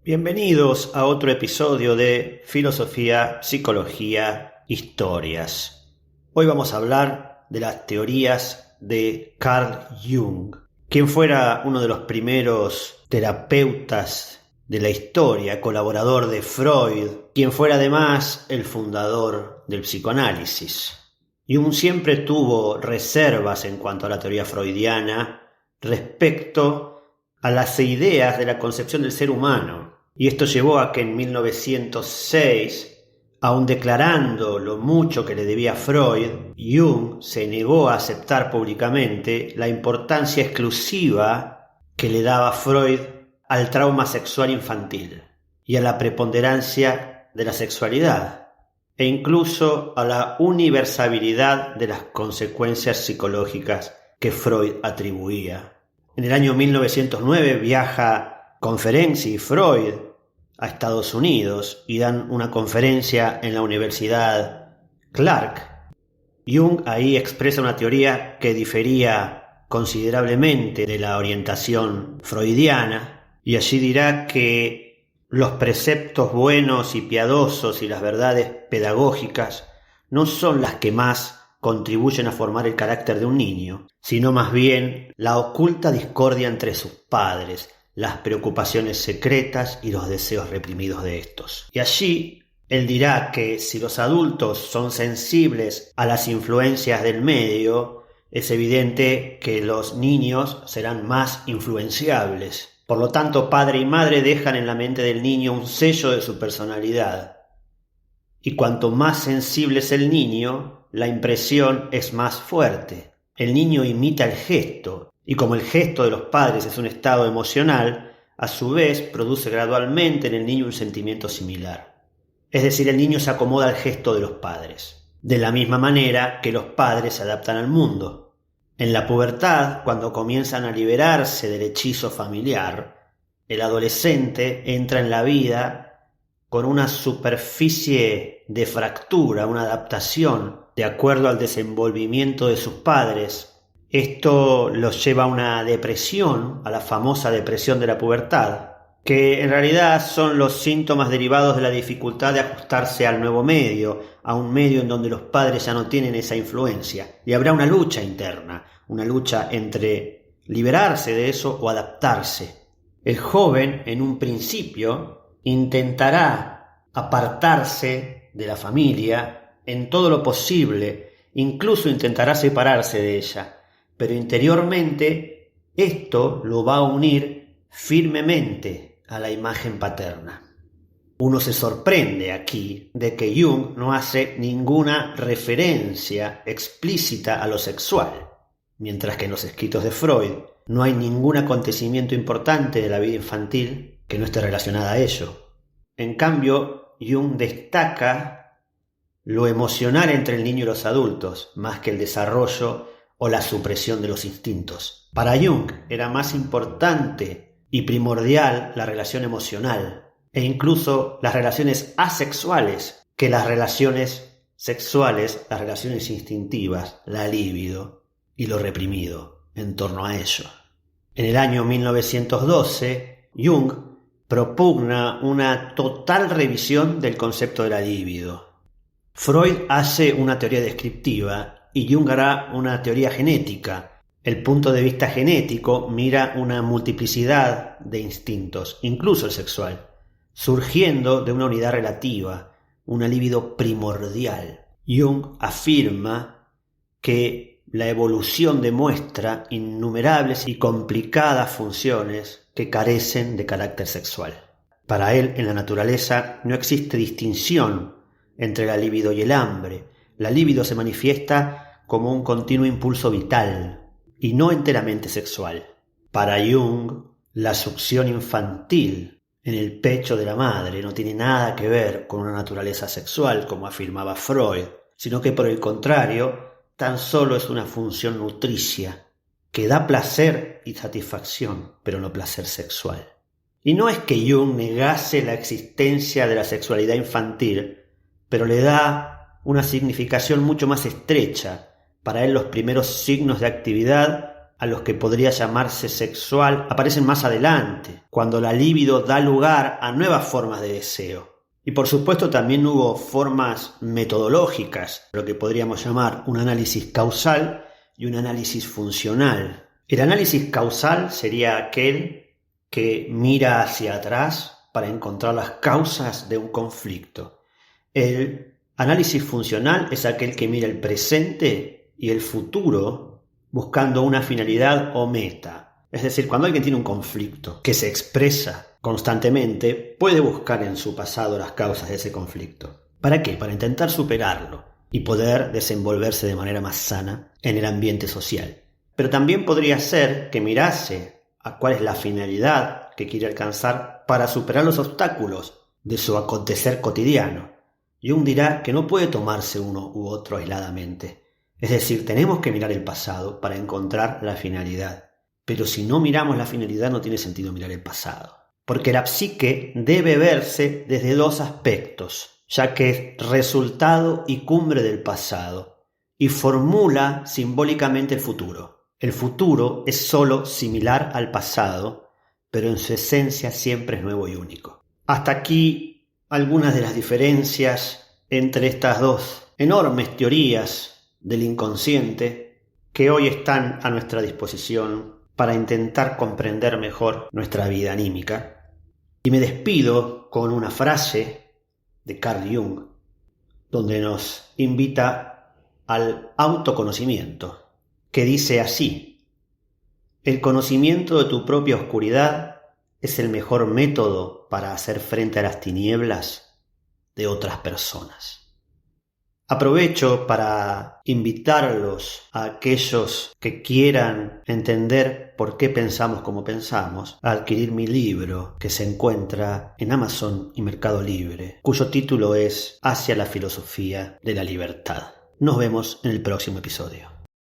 Bienvenidos a otro episodio de Filosofía, Psicología, Historias. Hoy vamos a hablar de las teorías de Carl Jung, quien fuera uno de los primeros terapeutas de la historia, colaborador de Freud, quien fuera además el fundador del psicoanálisis. Jung siempre tuvo reservas en cuanto a la teoría freudiana respecto a las ideas de la concepción del ser humano. Y esto llevó a que en 1906, aun declarando lo mucho que le debía a Freud, Jung se negó a aceptar públicamente la importancia exclusiva que le daba Freud al trauma sexual infantil y a la preponderancia de la sexualidad, e incluso a la universabilidad de las consecuencias psicológicas que Freud atribuía. En el año 1909 viaja Conferencia y Freud a Estados Unidos y dan una conferencia en la Universidad Clark. Jung ahí expresa una teoría que difería considerablemente de la orientación freudiana, y allí dirá que los preceptos buenos y piadosos y las verdades pedagógicas no son las que más contribuyen a formar el carácter de un niño, sino más bien la oculta discordia entre sus padres, las preocupaciones secretas y los deseos reprimidos de estos. Y allí él dirá que si los adultos son sensibles a las influencias del medio, es evidente que los niños serán más influenciables. Por lo tanto, padre y madre dejan en la mente del niño un sello de su personalidad. Y cuanto más sensible es el niño, la impresión es más fuerte. El niño imita el gesto, y como el gesto de los padres es un estado emocional, a su vez produce gradualmente en el niño un sentimiento similar. Es decir, el niño se acomoda al gesto de los padres, de la misma manera que los padres se adaptan al mundo. En la pubertad, cuando comienzan a liberarse del hechizo familiar, el adolescente entra en la vida con una superficie de fractura, una adaptación de acuerdo al desenvolvimiento de sus padres. Esto los lleva a una depresión, a la famosa depresión de la pubertad, que en realidad son los síntomas derivados de la dificultad de ajustarse al nuevo medio, a un medio en donde los padres ya no tienen esa influencia. Y habrá una lucha interna, una lucha entre liberarse de eso o adaptarse. El joven, en un principio, intentará apartarse de la familia en todo lo posible, incluso intentará separarse de ella. Pero interiormente esto lo va a unir firmemente a la imagen paterna. Uno se sorprende aquí de que Jung no hace ninguna referencia explícita a lo sexual, mientras que en los escritos de Freud no hay ningún acontecimiento importante de la vida infantil que no esté relacionada a ello. En cambio, Jung destaca lo emocional entre el niño y los adultos, más que el desarrollo o la supresión de los instintos. Para Jung era más importante y primordial la relación emocional, e incluso las relaciones asexuales, que las relaciones sexuales, las relaciones instintivas, la libido y lo reprimido en torno a ello. En el año 1912, Jung propugna una total revisión del concepto de la libido. Freud hace una teoría descriptiva y Jung hará una teoría genética. El punto de vista genético mira una multiplicidad de instintos, incluso el sexual, surgiendo de una unidad relativa, una libido primordial. Jung afirma que la evolución demuestra innumerables y complicadas funciones que carecen de carácter sexual. Para él, en la naturaleza no existe distinción entre la libido y el hambre. La libido se manifiesta como un continuo impulso vital y no enteramente sexual. Para Jung, la succión infantil en el pecho de la madre no tiene nada que ver con una naturaleza sexual, como afirmaba Freud, sino que por el contrario, tan solo es una función nutricia que da placer y satisfacción, pero no placer sexual. Y no es que Jung negase la existencia de la sexualidad infantil, pero le da una significación mucho más estrecha. Para él los primeros signos de actividad a los que podría llamarse sexual aparecen más adelante, cuando la libido da lugar a nuevas formas de deseo. Y por supuesto también hubo formas metodológicas, lo que podríamos llamar un análisis causal y un análisis funcional. El análisis causal sería aquel que mira hacia atrás para encontrar las causas de un conflicto. El análisis funcional es aquel que mira el presente y el futuro buscando una finalidad o meta. Es decir, cuando alguien tiene un conflicto que se expresa constantemente, puede buscar en su pasado las causas de ese conflicto. ¿Para qué? Para intentar superarlo y poder desenvolverse de manera más sana en el ambiente social. Pero también podría ser que mirase a cuál es la finalidad que quiere alcanzar para superar los obstáculos de su acontecer cotidiano. Jung dirá que no puede tomarse uno u otro aisladamente. Es decir, tenemos que mirar el pasado para encontrar la finalidad. Pero si no miramos la finalidad, no tiene sentido mirar el pasado. Porque la psique debe verse desde dos aspectos, ya que es resultado y cumbre del pasado, y formula simbólicamente el futuro. El futuro es sólo similar al pasado, pero en su esencia siempre es nuevo y único. Hasta aquí algunas de las diferencias entre estas dos enormes teorías del inconsciente que hoy están a nuestra disposición para intentar comprender mejor nuestra vida anímica. Y me despido con una frase de Carl Jung, donde nos invita al autoconocimiento, que dice así: el conocimiento de tu propia oscuridad es el mejor método para hacer frente a las tinieblas de otras personas. Aprovecho para invitarlos a aquellos que quieran entender por qué pensamos como pensamos, a adquirir mi libro que se encuentra en Amazon y Mercado Libre, cuyo título es Hacia la filosofía de la libertad. Nos vemos en el próximo episodio.